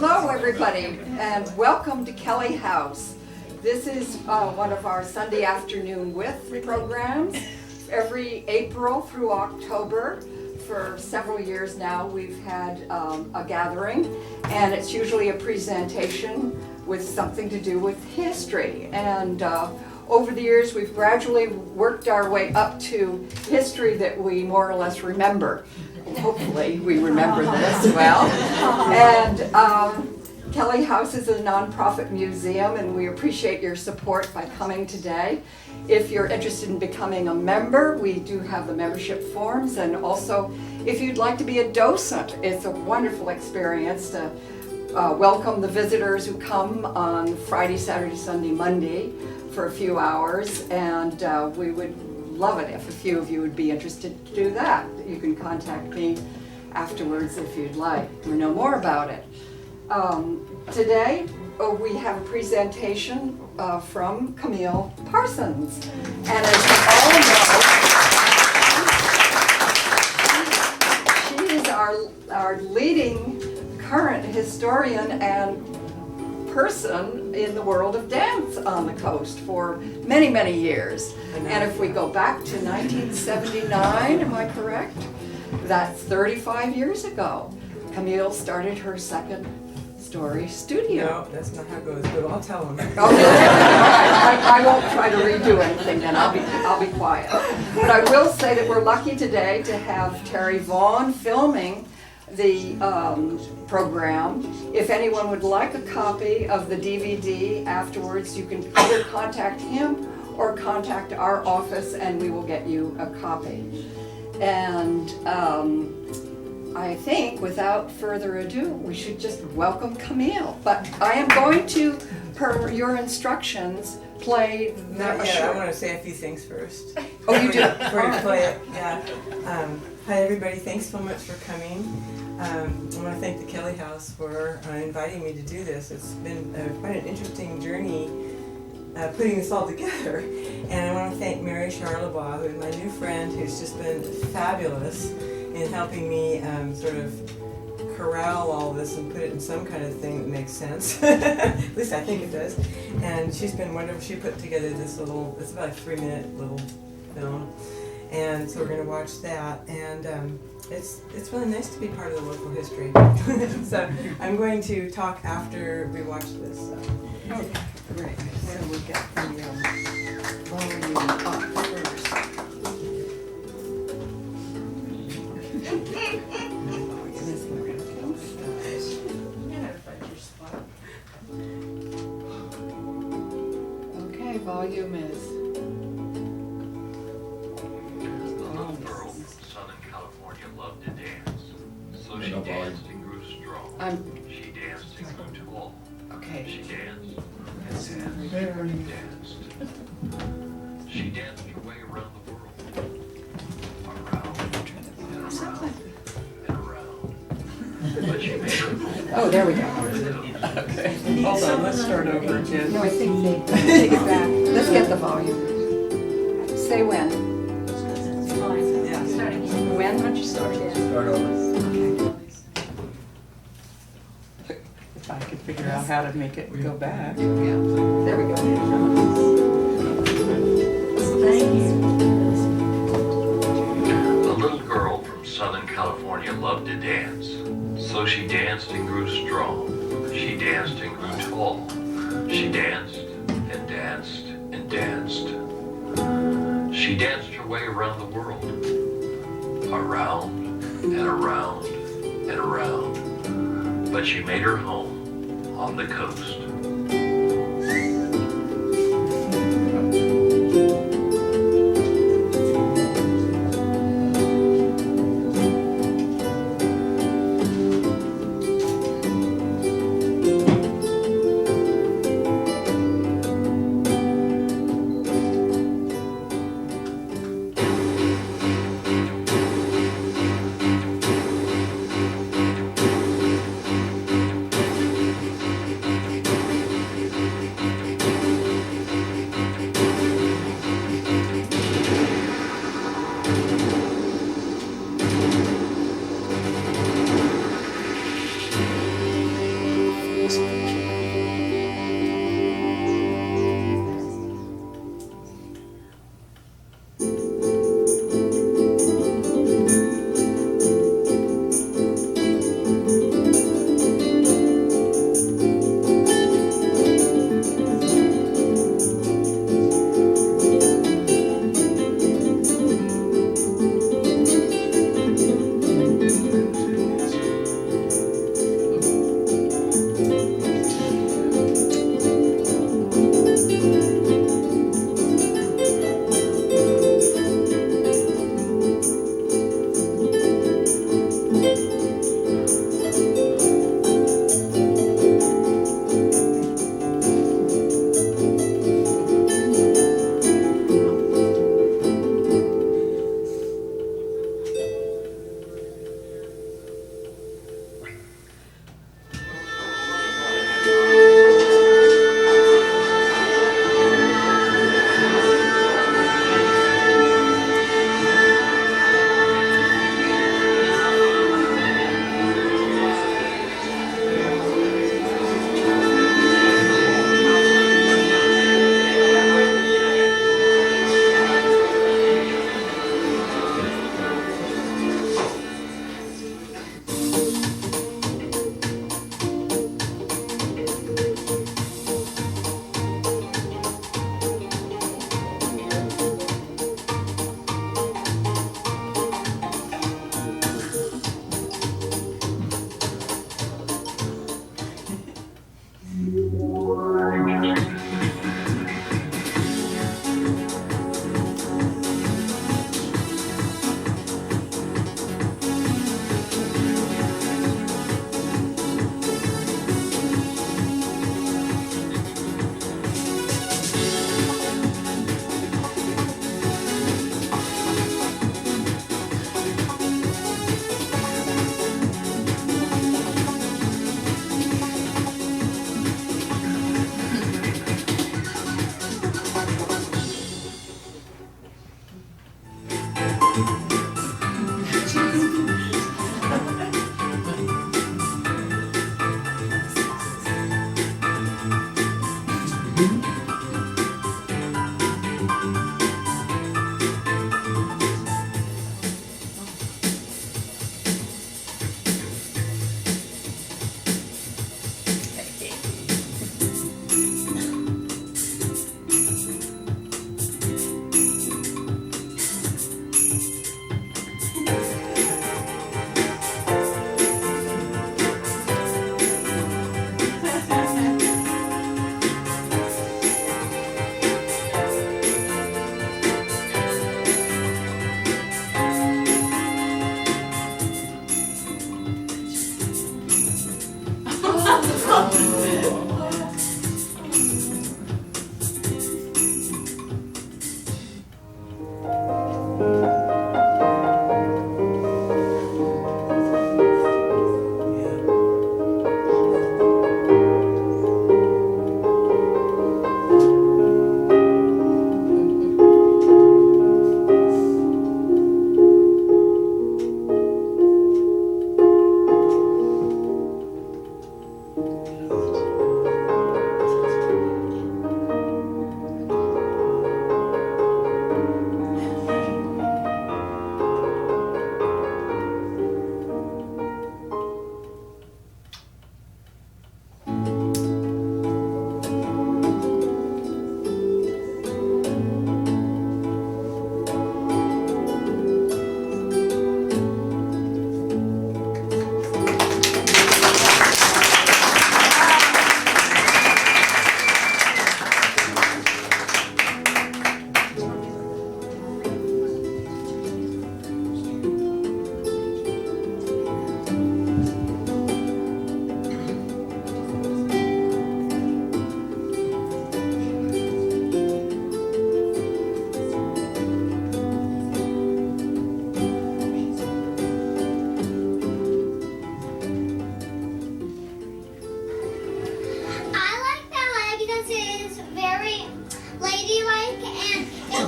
Hello, everybody, and welcome to Kelly House. This is one of our Sunday afternoon with programs. Every April through October, for several years now, we've had a gathering, and it's usually a presentation with something to do with history. And over the years, we've gradually worked our way up to history that we more or less remember. Hopefully, we remember this well. And Kelly House is a nonprofit museum, and we appreciate your support by coming today. If you're interested in becoming a member, we do have the membership forms, and also if you'd like to be a docent, it's a wonderful experience to welcome the visitors who come on Friday, Saturday, Sunday, Monday for a few hours, and we would love it if a few of you would be interested to do that. You can contact me afterwards if you'd like or know more about it. Today we have a presentation from Camille Parsons, and as you all know, she is our leading current historian and person in the world of dance on the coast for many, many years. And if we go back to 1979, am I correct? That's 35 years ago. Camille started her second story studio. No, that's not how it goes, but I'll tell them. Oh, really? I won't try to redo anything then, I'll be quiet. But I will say that we're lucky today to have Terry Vaughn filming the program. If anyone would like a copy of the DVD afterwards, you can either contact him or contact our office and we will get you a copy. And I think without further ado, we should just welcome Camille. But I am going to, per your instructions, play the... Not yet, I want to say a few things first. Oh, you do? Before you play it, yeah. Hi everybody, thanks so much for coming. I want to thank the Kelly House for inviting me to do this. It's been quite an interesting journey putting this all together. And I want to thank Mary Charlebois, who is my new friend, who's just been fabulous in helping me sort of corral all this and put it in some kind of thing that makes sense. At least I think it does. And she's been wonderful. She put together this little, it's about a 3-minute little film. And so we're going to watch that. And it's really nice to be part of the local history. So I'm going to talk after we watch this. So. Okay, great. So we'll get the volume up first. Okay, volume is... Loved to dance, so she danced and grew strong. She danced and grew tall. Okay. She danced and danced and danced. She danced her way around the world, around and around and around. But she made her home. Oh, there we go. Okay. Hold on, let's start over again. No, I think they take it back. Let's get the volume. Say when. Yeah. When? Why don't you start? Start over. Okay. If I could figure out how to make it go back. Yeah. There we go. Thank you. A little girl from Southern California loved to dance, so she danced and grew strong. She danced and grew tall. She danced and danced and danced. She danced her way around the world, around and around and around. But she made her home on the coast.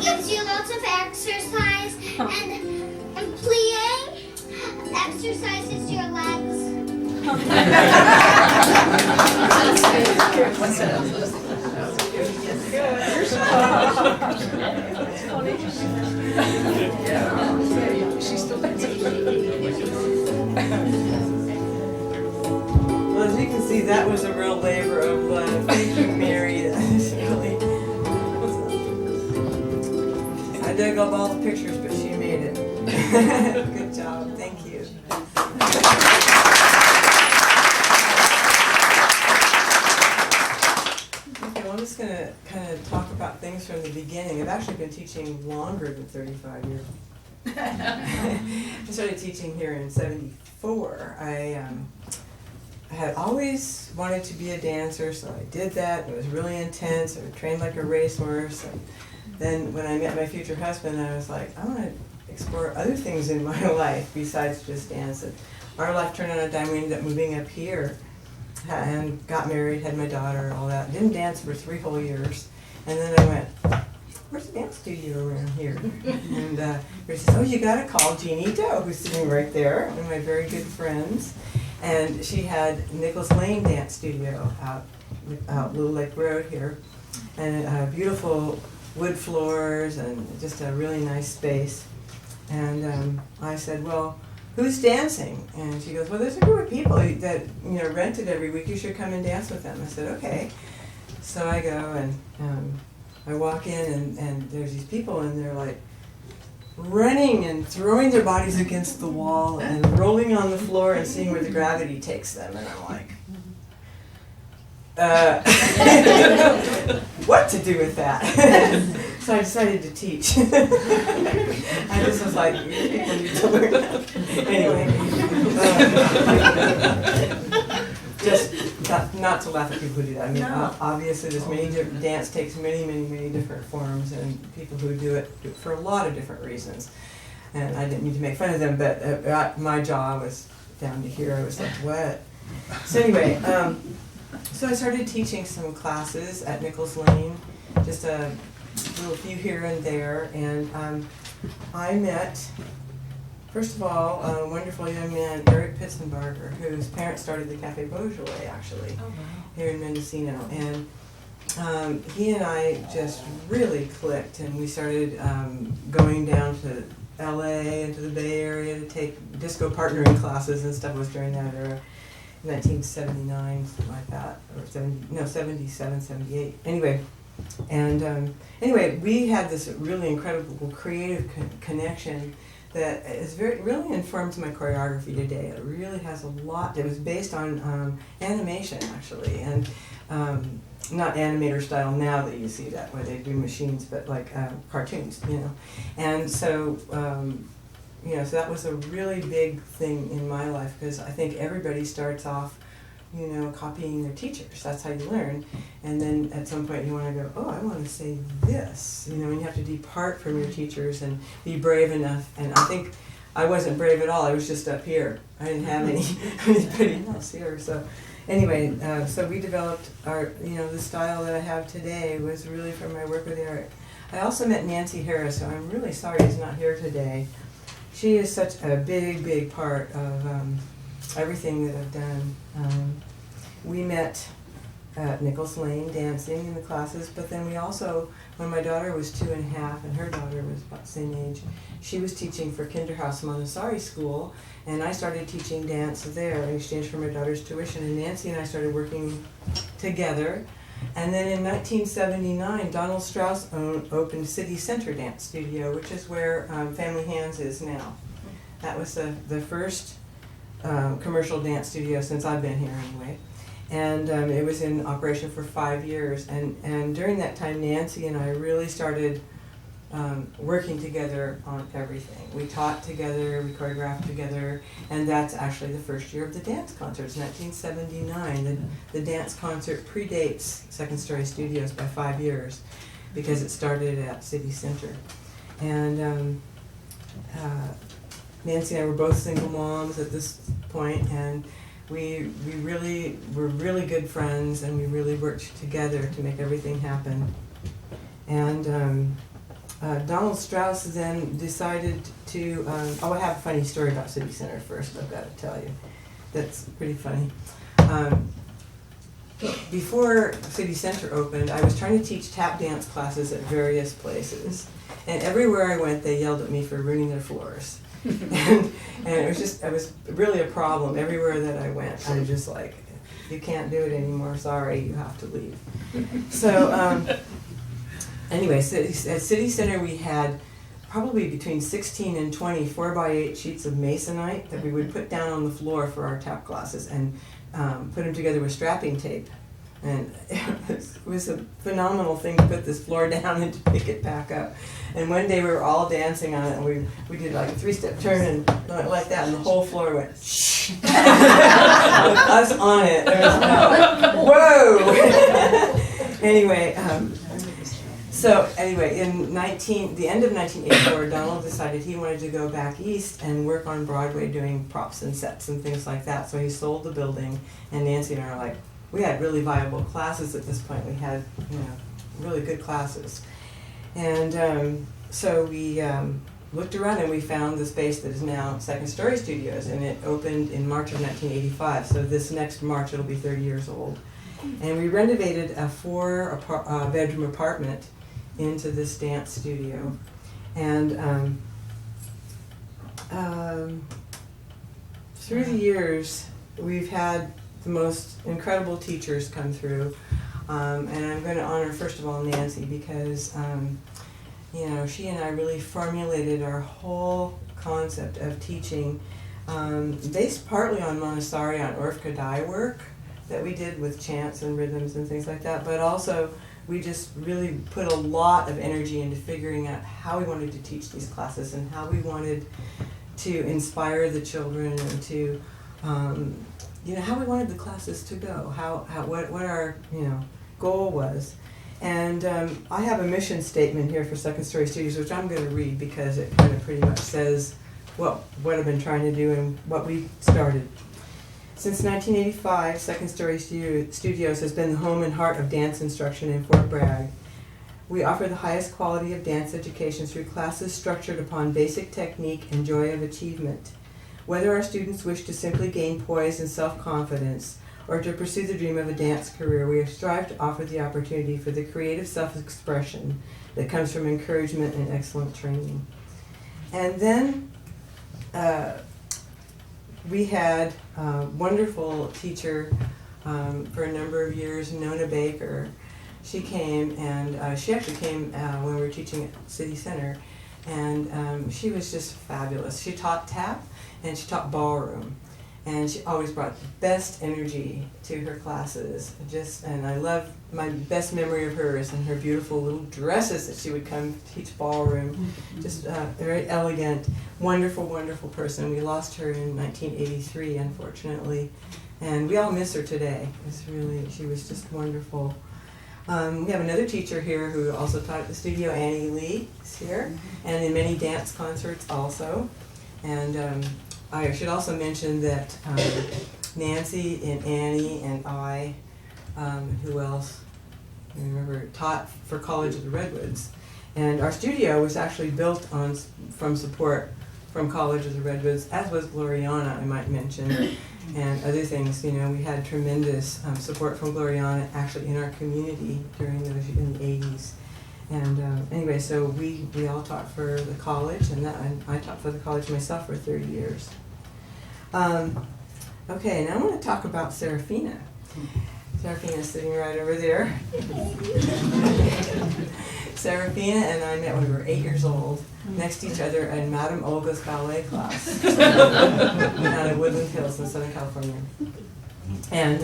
gives you lots of exercise, and plie exercises your legs. Well, as you can see, that was a real labor of love. Thank you, Mary. That was really. I dug up all the pictures, but she made it. Good job. Thank you. Okay, well, I'm just going to kind of talk about things from the beginning. I've actually been teaching longer than 35 years. I started teaching here in '74. I had always wanted to be a dancer, so I did that. It was really intense. I trained like a racehorse. And then when I met my future husband, I was like, I want to explore other things in my life besides just dance. And our life turned on a dime. We ended up moving up here and got married, had my daughter, all that. Didn't dance for 3 whole years. And then I went, where's the dance studio around here? And he says, oh, you got to call Jeannie Doe, who's sitting right there, one of my very good friends. And she had Nichols Lane Dance Studio out Little Lake Road here. And beautiful wood floors and just a really nice space. And I said, well, who's dancing? And she goes, well, there's a group of people that rent it every week. You should come and dance with them. I said, okay. So I go and I walk in and there's these people and they're like running and throwing their bodies against the wall and rolling on the floor and seeing where the gravity takes them. And I'm like, what to do with that? So I decided to teach. I just was like, you people need to learn that. Anyway, just not to laugh at people who do that. I mean, obviously there's many different, dance takes many different forms, and people who do it for a lot of different reasons. And I didn't mean to make fun of them, but my jaw was down to here. I was like, what? So anyway, so I started teaching some classes at Nichols Lane, just a little few here and there, and I met, first of all, a wonderful young man, Eric Pitzenbarger, whose parents started the Cafe Beaujolais, actually, here in Mendocino. And he and I just really clicked, and we started going down to LA and to the Bay Area to take disco partnering classes and stuff. It was during that era, 1979, something like that, or 77, 78. Anyway. And anyway, we had this really incredible creative connection that is really informs my choreography today. It really has a lot. It was based on animation, actually, and not animator style now that you see that where they do machines, but like cartoons, And so, so that was a really big thing in my life because I think everybody starts off copying their teachers. That's how you learn. And then at some point you want to go, oh, I want to say this. And you have to depart from your teachers and be brave enough. And I think I wasn't brave at all. I was just up here. I didn't have anybody else here. So anyway, so we developed our, the style that I have today was really from my work with Eric. I also met Nancy Harris, so I'm really sorry she's not here today. She is such a big part of everything that I've done. we met at Nichols Lane dancing in the classes, but then we also, when my daughter was 2.5 and her daughter was about the same age, she was teaching for Kinderhouse Montessori School, and I started teaching dance there in exchange for my daughter's tuition, and Nancy and I started working together. And then in 1979, Donald Strauss opened City Center Dance Studio, which is where Family Hands is now. That was the first commercial dance studio since I've been here anyway. And it was in operation for 5 years. And during that time, Nancy and I really started working together on everything. We taught together, we choreographed together, and that's actually the first year of the dance concerts, 1979. The dance concert predates Second Story Studios by 5 years because it started at City Center. And Nancy and I were both single moms at this point, and we really were really good friends, and we really worked together to make everything happen. And Donald Strauss then decided to, I have a funny story about City Center first, I've got to tell you. That's pretty funny. Before City Center opened, I was trying to teach tap dance classes at various places. And everywhere I went, they yelled at me for ruining their floors. and it was really a problem. Everywhere that I went, I was just like, you can't do it anymore, sorry, you have to leave. So, anyway, at City Center we had probably between 16 and 20 4x8 sheets of masonite that we would put down on the floor for our tap classes and put them together with strapping tape. And it was a phenomenal thing to put this floor down and to pick it back up. And one day we were all dancing on it, and we did like a 3-step turn and like that, and the whole floor went shh. With us on it. It was, whoa! Anyway, in the end of 1984, Donald decided he wanted to go back east and work on Broadway doing props and sets and things like that. So he sold the building, and Nancy and I are like, we had really viable classes at this point. We had, really good classes. And so we looked around and we found the space that is now Second Story Studios, and it opened in March of 1985. So this next March it'll be 30 years old. And we renovated a 4-bedroom apartment into this dance studio. And through the years, we've had the most incredible teachers come through. And I'm going to honor, first of all, Nancy, because she and I really formulated our whole concept of teaching based partly on Montessori, on Orff Kadai work that we did with chants and rhythms and things like that, but also we just really put a lot of energy into figuring out how we wanted to teach these classes and how we wanted to inspire the children and to how we wanted the classes to go, what our goal was. And I have a mission statement here for Second Story Studios, which I'm going to read because it kind of pretty much says what I've been trying to do and what we started. Since 1985, Second Story Studios has been the home and heart of dance instruction in Fort Bragg. We offer the highest quality of dance education through classes structured upon basic technique and joy of achievement. Whether our students wish to simply gain poise and self-confidence or to pursue the dream of a dance career, we strive to offer the opportunity for the creative self-expression that comes from encouragement and excellent training. And then we had a wonderful teacher for a number of years, Nona Baker. She came, and she actually came when we were teaching at City Center, and she was just fabulous. She taught tap, and she taught ballroom, and she always brought the best energy to her classes. And I love, my best memory of her is in her beautiful little dresses that she would come teach ballroom. Just very elegant, wonderful, wonderful person. We lost her in 1983, unfortunately, and we all miss her today. She was just wonderful. We have another teacher here who also taught at the studio, Annie Lee is here, and in many dance concerts also. And I should also mention that Nancy and Annie and I, who else, I remember, taught for College of the Redwoods. And our studio was actually built from support from College of the Redwoods, as was Gloriana, I might mention. and other things. You know, we had tremendous support from Gloriana actually in our community during those in the 80s. And anyway, so we all taught for the college, and I taught for the college myself for 30 years. Okay, now I want to talk about Serafina. Serafina's sitting right over there. Serafina and I met when we were 8 years old, next to each other in Madame Olga's ballet class out of Woodland Hills in Southern California. And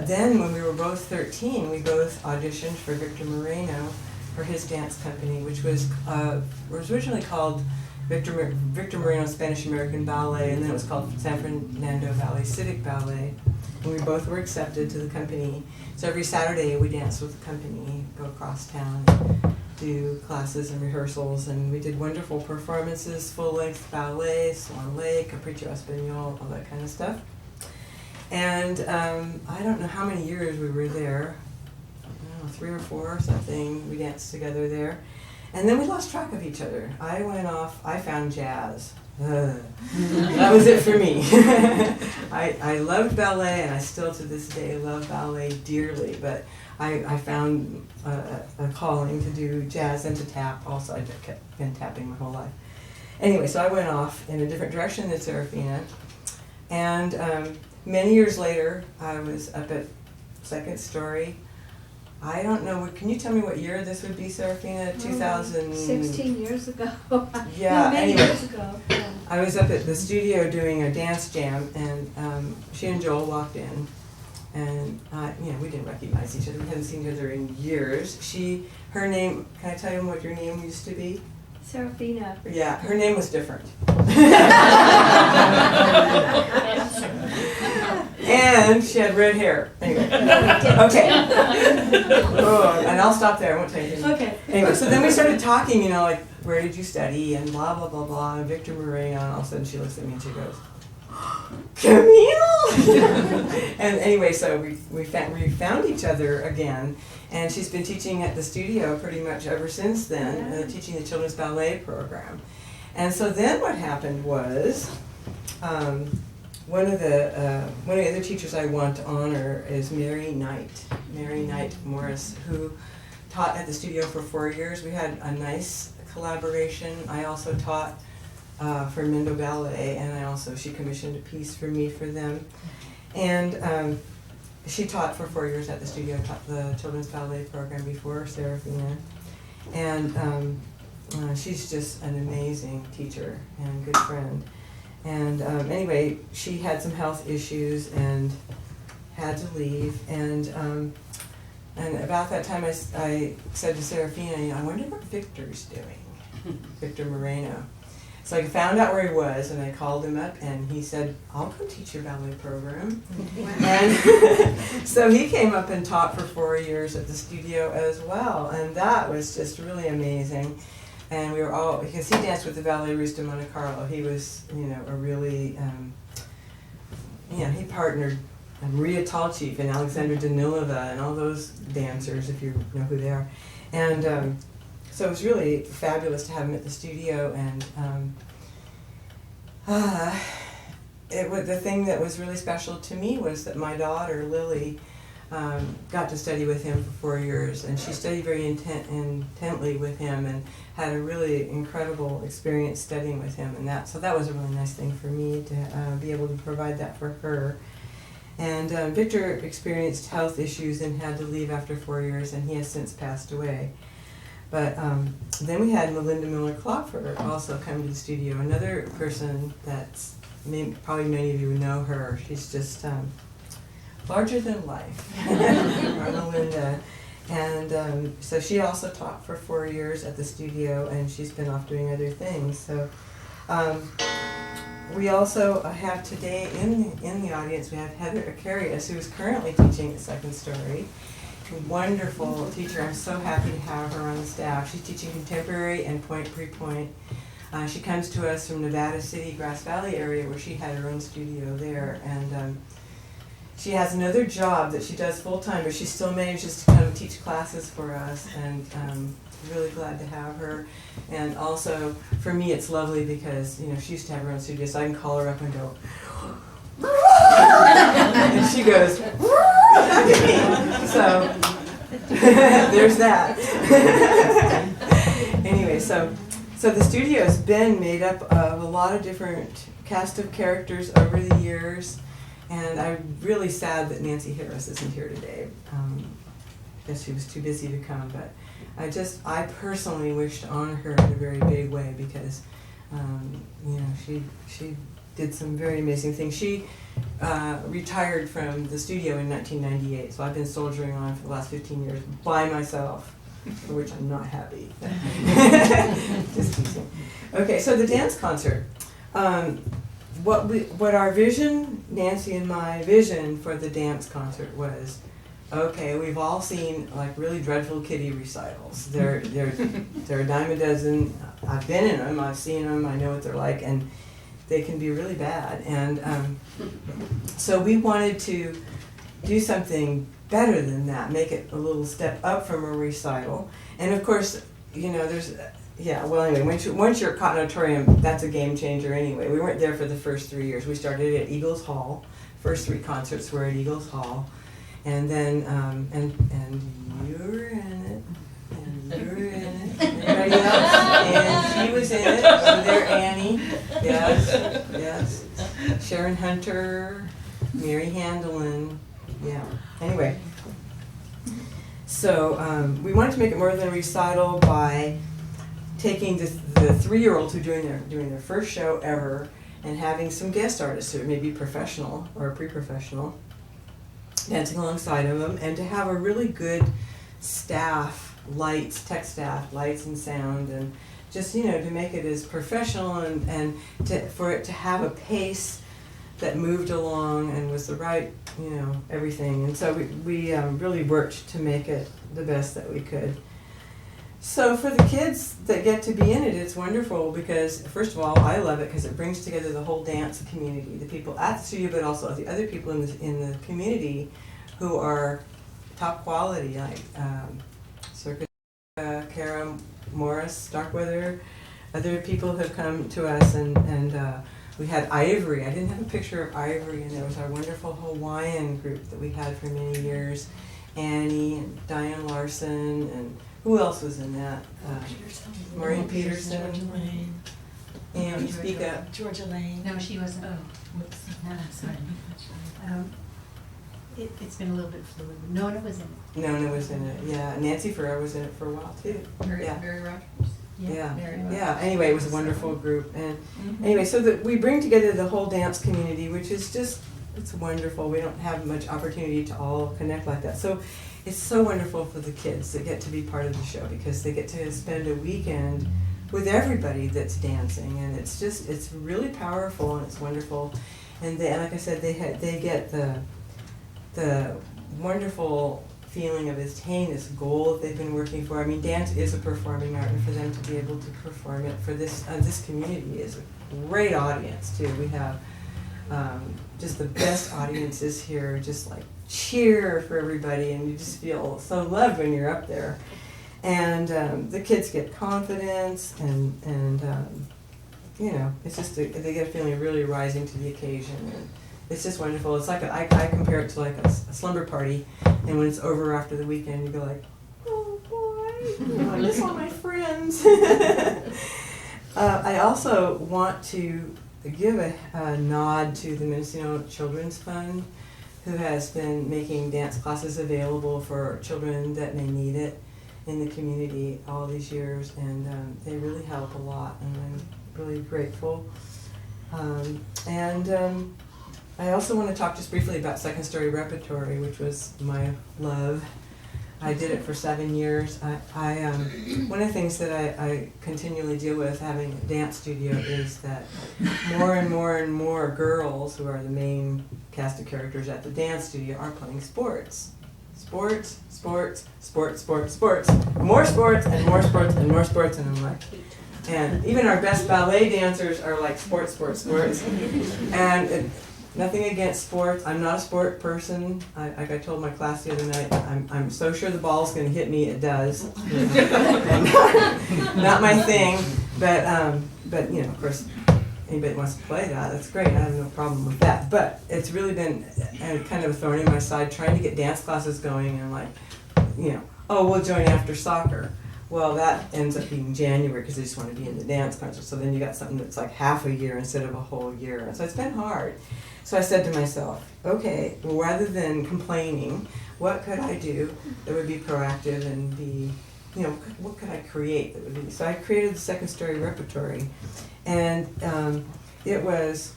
then when we were both 13, we both auditioned for Victor Moreno for his dance company, which was originally called Victor Moreno Spanish American Ballet, and then it was called San Fernando Valley Civic Ballet. And we both were accepted to the company. So every Saturday we danced with the company, go across town, and do classes and rehearsals, and we did wonderful performances, full-length ballet, Swan Lake, Capriccio Espagnol, all that kind of stuff. And I don't know how many years we were there, I don't know, 3 or 4 or something, we danced together there. And then we lost track of each other. I went off, I found jazz. That was it for me. I loved ballet, and I still to this day love ballet dearly, but I found a calling to do jazz and to tap also. I've been tapping my whole life. Anyway, so I went off in a different direction than Serafina, and many years later, I was up at Second Story. I don't know, can you tell me what year this would be, Serafina? 2000? 16 years ago. Yeah, No, many anyway. years ago. Yeah. I was up at the studio doing a dance jam, and she and Joel walked in, and we didn't recognize each other. We hadn't seen each other in years. Her name, can I tell you what your name used to be? Serafina. Yeah, her name was different. And she had red hair. Anyway. Okay. Oh, and I'll stop there. I won't tell you anything. Okay. Anyway, so then we started talking, like, where did you study? And blah, blah, blah, blah. And Victor Moreno. And all of a sudden she looks at me and she goes, Camille! And anyway, so we found each other again. And she's been teaching at the studio pretty much ever since then, teaching the children's ballet program. And so then what happened was, one of the other teachers I want to honor is Mary Knight Morris, who taught at the studio for 4 years. We had a nice collaboration. I also taught for Mendo Ballet, and she commissioned a piece for me for them. And she taught for 4 years at the studio, taught the children's ballet program before Serafina. And she's just an amazing teacher and good friend. And anyway, she had some health issues and had to leave. And about that time, I said to Serafina, I wonder what Victor's doing, Victor Moreno. So I found out where he was, and I called him up, and he said, I'll come teach your ballet program. And so he came up and taught for 4 years at the studio as well, and that was just really amazing. And we were all, because he danced with the Ballerista de Monte Carlo. He was, a really, he partnered Maria Talchif and Alexandra Danilova and all those dancers, if you know who they are. And so it was really fabulous to have him at the studio. And the thing that was really special to me was that my daughter, Lily, got to study with him for 4 years, and she studied very intently with him and had a really incredible experience studying with him, and so that was a really nice thing for me to be able to provide that for her. And Victor experienced health issues and had to leave after 4 years, and he has since passed away. But then we had Melinda Miller-Klopfer also come to the studio, another person that's probably many of you know her. She's just larger than life, our Melinda. And so she also taught for 4 years at the studio, and she's been off doing other things. So we also have today in the audience, we have Heather Acarius, who is currently teaching at Second Story. A wonderful teacher. I'm so happy to have her on the staff. She's teaching contemporary and pre-point. She comes to us from Nevada City, Grass Valley area, where she had her own studio there. And she has another job that she does full-time, but she still manages to come teach classes for us, and really glad to have her. And also, for me, it's lovely because, she used to have her own studio, so I can call her up and go, And she goes, so there's that. Anyway, so the studio's been made up of a lot of different cast of characters over the years, and I'm really sad that Nancy Harris isn't here today. I guess she was too busy to come, but I personally wish to honor her in a very big way because, she did some very amazing things. She retired from the studio in 1998, so I've been soldiering on for the last 15 years by myself, for which I'm not happy. Just teasing. Okay, so the dance concert. What our vision, Nancy and my vision for the dance concert was, okay, we've all seen like really dreadful kiddie recitals. They're a dime a dozen. I've been in them, I've seen them, I know what they're like, and they can be really bad. And so we wanted to do something better than that, make it a little step up from a recital. And of course, there's, anyway, once you're at Cotton Auditorium, that's a game changer anyway. We weren't there for the first 3 years. We started at Eagles Hall. First 3 concerts were at Eagles Hall. And then, and you were in it, and you were in it, everybody else, and she was in it, over there, Annie, yes, Sharon Hunter, Mary Handelin, yeah. Anyway, so we wanted to make it more than a recital by taking the 3-year-olds who are doing their first show ever and having some guest artists who may be professional or pre-professional, dancing alongside of them, and to have a really good staff, tech staff, lights and sound, and just, to make it as professional and for it to have a pace that moved along and was the right, everything. And so we really worked to make it the best that we could. So for the kids that get to be in it, it's wonderful because, first of all, I love it because it brings together the whole dance community, the people at the studio, but also the other people in the community who are top quality, like Circus, Kara Morris, Starkweather. Other people have come to us, and we had Ivory. I didn't have a picture of Ivory, and there was our wonderful Hawaiian group that we had for many years. Annie and Diane Larson, and who else was in that? Maureen Peterson. Georgia Lane. And speak up. Georgia Lane. No, she wasn't. Oh, whoops. No, sorry. It's been a little bit fluid. Nona was in it. Nona was in it, yeah. Nancy Ferrer was in it for a while too. Mary Rogers. Yeah. Mary Rogers. Yeah. Anyway, it was a wonderful group, and anyway, so that we bring together the whole dance community, which is just, it's wonderful. We don't have much opportunity to all connect like that. So it's so wonderful for the kids that get to be part of the show because they get to spend a weekend with everybody that's dancing, and it's really powerful and it's wonderful. And like I said, they get the wonderful feeling of attaining this goal that they've been working for. I mean, dance is a performing art, and for them to be able to perform it for this community is a great audience too. We have just the best audiences here, just like cheer for everybody, and you just feel so loved when you're up there. And the kids get confidence, and it's just they get a feeling of really rising to the occasion. And it's just wonderful. It's like I compare it to like a slumber party, and when it's over after the weekend, you go like, oh boy, I miss all my friends. I also want to give a nod to the Mendocino Children's Fund, who has been making dance classes available for children that may need it in the community all these years, and they really help a lot, and I'm really grateful. I also want to talk just briefly about Second Story Repertory, which was my love. I did it for 7 years. One of the things that I continually deal with having a dance studio is that more and more and more girls who are the main cast of characters at the dance studio are playing sports. Sports, sports, sports, sports, sports. More sports and more sports and more sports, and I'm like, and even our best ballet dancers are like sports, sports, sports. And nothing against sports. I'm not a sport person. Like I told my class the other night, I'm so sure the ball's going to hit me. It does. Not my thing. But of course, anybody wants to play that, that's great. I have no problem with that. But it's really been kind of a thorn in my side trying to get dance classes going and like, oh, we'll join after soccer. Well, that ends up being January because they just want to be in the dance concert. So then you got something that's like half a year instead of a whole year. And so it's been hard. So I said to myself, okay, well, rather than complaining, what could I do that would be proactive and be, what could I create that would be? So I created the Second Story Repertory. And it was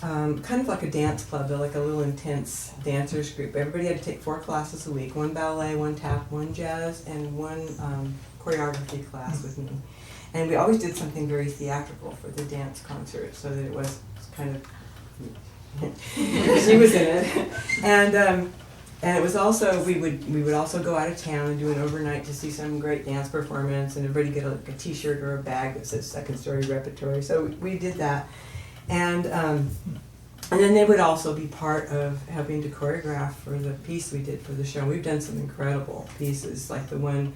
kind of like a dance club, like a little intense dancers group. Everybody had to take 4 classes a week, 1 ballet, 1 tap, 1 jazz, and 1 choreography class with me. And we always did something very theatrical for the dance concert so that it was kind of, she was in it. And it was also, we would also go out of town and do an overnight to see some great dance performance, and everybody get a t-shirt or a bag that says Second Story Repertory. So we did that. And then they would also be part of helping to choreograph for the piece we did for the show. We've done some incredible pieces, like the one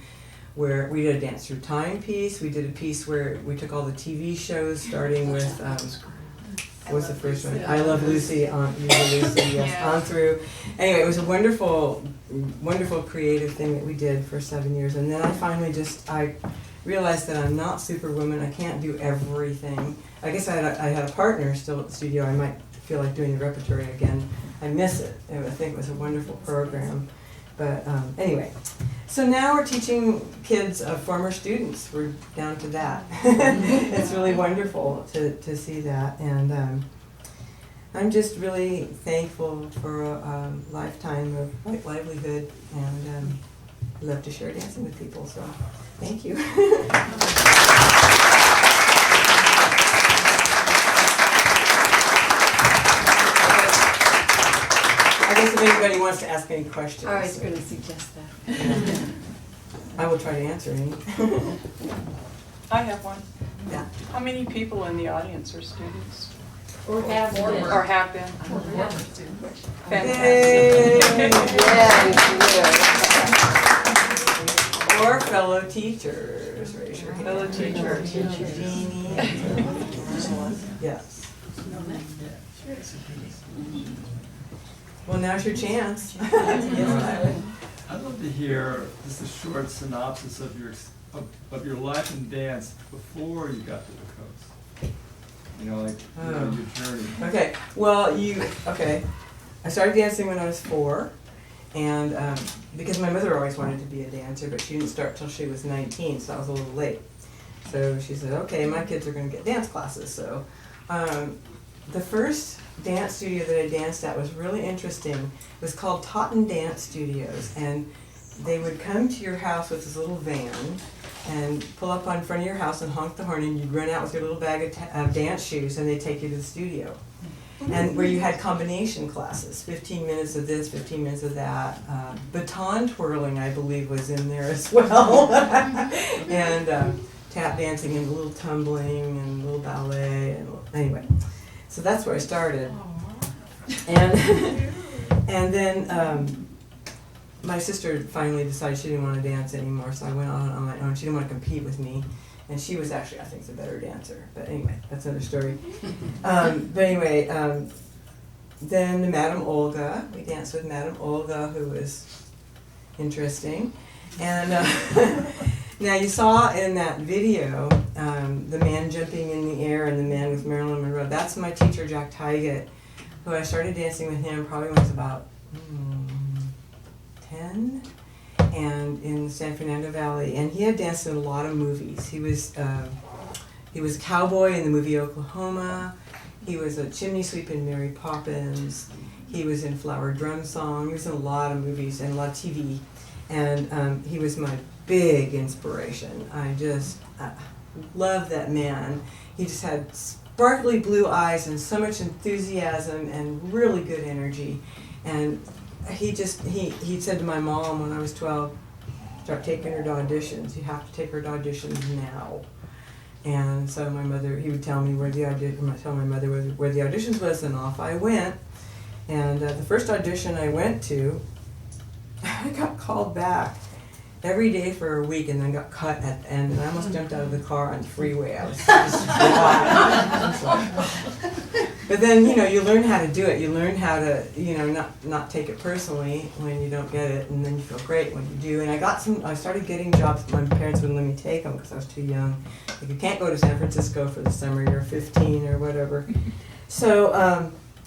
where we did a Dance Through Time piece. We did a piece where we took all the TV shows, starting with, what was the first one? I Love Lucy, on Lucy, yes, on through. Anyway, it was a wonderful, wonderful creative thing that we did for 7 years. And then I finally I realized that I'm not Superwoman. I can't do everything. I guess I had a partner still at the studio. I might feel like doing the repertory again. I miss it. I think it was a wonderful program. But anyway, so now we're teaching kids of former students. We're down to that. It's really wonderful to see that. And I'm just really thankful for a lifetime of white livelihood, and love to share dancing with people. So thank you. I guess if anybody wants to ask any questions. I was going to suggest that. I will try to answer any. I have one. Yeah. How many people in the audience are students? Or have been. Or have been? Yay. Fantastic. Or fellow teachers. Raise your hand. Fellow teachers. Jeannie. Yes. Well, now's your chance. I'd love to hear just a short synopsis of your life in dance before you got to the coast. Your journey. Okay. Well, I started dancing when I was 4, and because my mother always wanted to be a dancer, but she didn't start till she was 19, so I was a little late. So she said, okay, my kids are going to get dance classes. So the first dance studio that I danced at was really interesting. It was called Totten Dance Studios, and they would come to your house with this little van and pull up on front of your house and honk the horn, and you'd run out with your little bag of dance shoes, and they'd take you to the studio. And where you had combination classes, 15 minutes of this, 15 minutes of that. Baton twirling, I believe, was in there as well. And tap dancing and a little tumbling and a little ballet. Anyway, so that's where I started. And then my sister finally decided she didn't want to dance anymore, so I went on my own. She didn't want to compete with me. And she was actually, I think, the better dancer. But anyway, that's another story. Then the Madame Olga. We danced with Madame Olga, who was interesting. And now you saw in that video the man jumping in the air and the man with Marilyn Monroe. That's my teacher, Jack Tyget, who I started dancing with him probably when I was about 10. And in San Fernando Valley, and he had danced in a lot of movies. He was a cowboy in the movie Oklahoma. He was a chimney sweep in Mary Poppins. He was in Flower Drum Song. He was in a lot of movies and a lot of TV. And he was my big inspiration. I just love that man. He just had sparkly blue eyes and so much enthusiasm and really good energy. And he said to my mom when I was 12, start taking her to auditions. You have to take her to auditions now. And so my mother, he would tell me where the auditions was, and off I went. And the first audition I went to, I got called back. every day for a week, and then got cut at the end, and I almost jumped out of the car on the freeway. I was just but then, you know, you learn how to do it. You learn how to, you know, not take it personally when you don't get it, and then you feel great when you do. And I started getting jobs that my parents wouldn't let me take them because I was too young. Like, you can't go to San Francisco for the summer, you're 15 or whatever. So,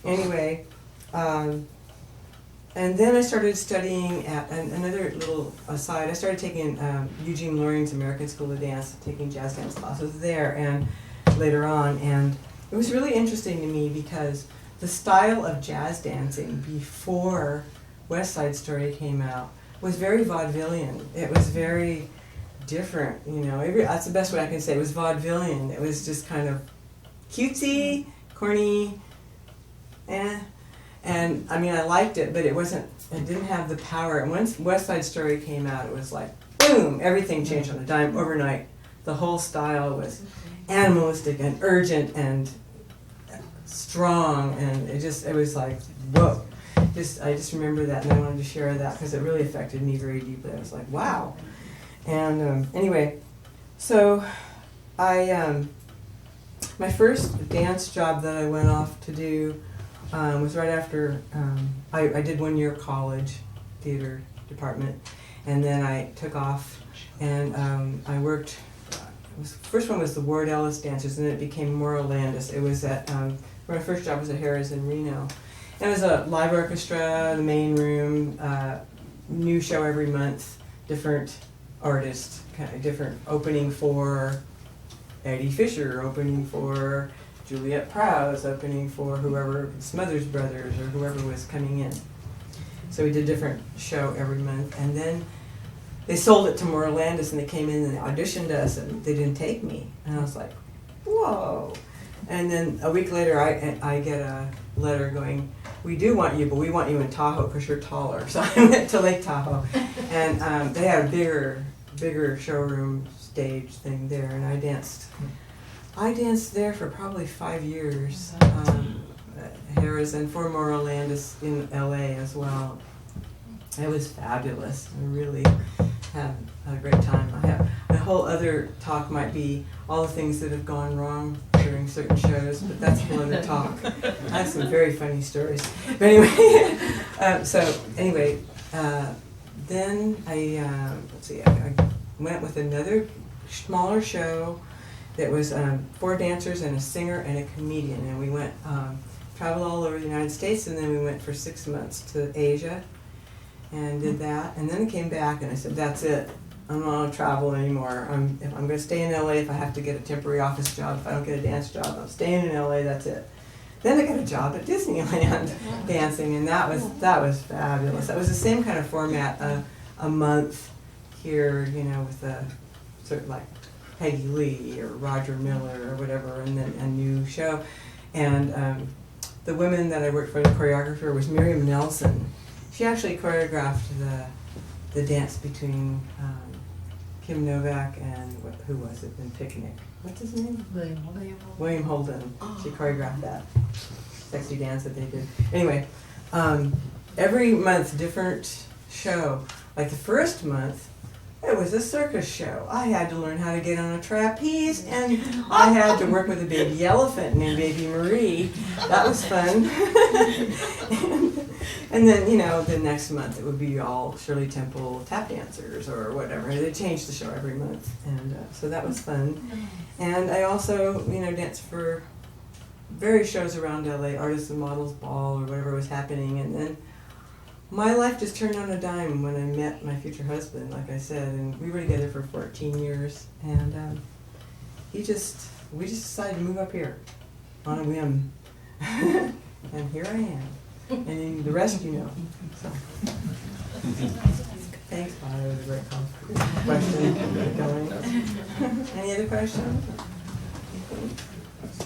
anyway, and then I started studying at another little aside. I started taking Eugene Loring's American School of Dance, taking jazz dance classes there, and later on, and it was really interesting to me because the style of jazz dancing before West Side Story came out was very vaudevillian. It was very different, you know. That's the best way I can say it. It was vaudevillian. It was just kind of cutesy, corny, and I mean, I liked it, but it didn't have the power. And once West Side Story came out, it was like, boom, everything changed on a dime overnight. The whole style was animalistic and urgent and strong, and it was like, whoa. I just remember that, and I wanted to share that because it really affected me very deeply. I was like, wow. And anyway, so my first dance job that I went off to do was right after I did 1 year college theater department, and then I took off and I worked. First one was the Ward Ellis Dancers, and then it became Morrow Landis. It was at my first job was at Harrah's in Reno. And it was a live orchestra, the main room, new show every month, different artists, kind of different opening for Eddie Fisher, opening for Juliet Prowse, opening for whoever, Smothers Brothers, or whoever was coming in. So we did a different show every month, and then they sold it to Morrow Landis, and they came in and they auditioned us, and they didn't take me. And I was like, whoa. And then a week later, I get a letter going, we do want you, but we want you in Tahoe because you're taller. So I went to Lake Tahoe, and they had a bigger showroom stage thing there, and I danced there for probably 5 years. Harrah's and for Morrow Landis in LA as well. It was fabulous. I really had a great time. I have a whole other talk might be all the things that have gone wrong during certain shows, but that's a whole other talk. I have some very funny stories. But anyway, then I went with another smaller show that was 4 dancers and a singer and a comedian, and we went traveled all over the United States, and then we went for 6 months to Asia and did that, and then came back and I said, that's it. I'm not going to travel anymore. I'm going to stay in LA if I have to get a temporary office job. If I don't get a dance job, I'm staying in LA, that's it. Then I got a job at Disneyland dancing, and that was fabulous. That was the same kind of format, a month here, you know, with a sort of like Peggy Lee or Roger Miller or whatever, and then a new show. And the women that I worked for, the choreographer was Miriam Nelson. She actually choreographed the dance between Kim Novak and who was it in Picnic? What's his name? William Holden. She choreographed that sexy dance that they did. Anyway, every month different show. Like the first month, it was a circus show. I had to learn how to get on a trapeze, and I had to work with a baby elephant named Baby Marie. That was fun. And then, you know, the next month it would be all Shirley Temple tap dancers or whatever. They changed the show every month, and so that was fun. And I also, you know, danced for various shows around LA, Artists and Models Ball or whatever was happening, and then my life just turned on a dime when I met my future husband, like I said, and we were together for 14 years, and we just decided to move up here on a whim, and here I am, and then the rest you know. So. Thanks, Bob. That was a great question. Any other questions?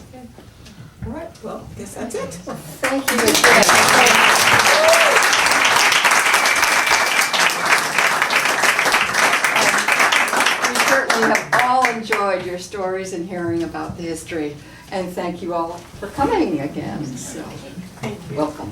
Okay. All right. Well, I guess that's it. Thank you again. We have all enjoyed your stories and hearing about the history, and thank you all for coming again. So, welcome.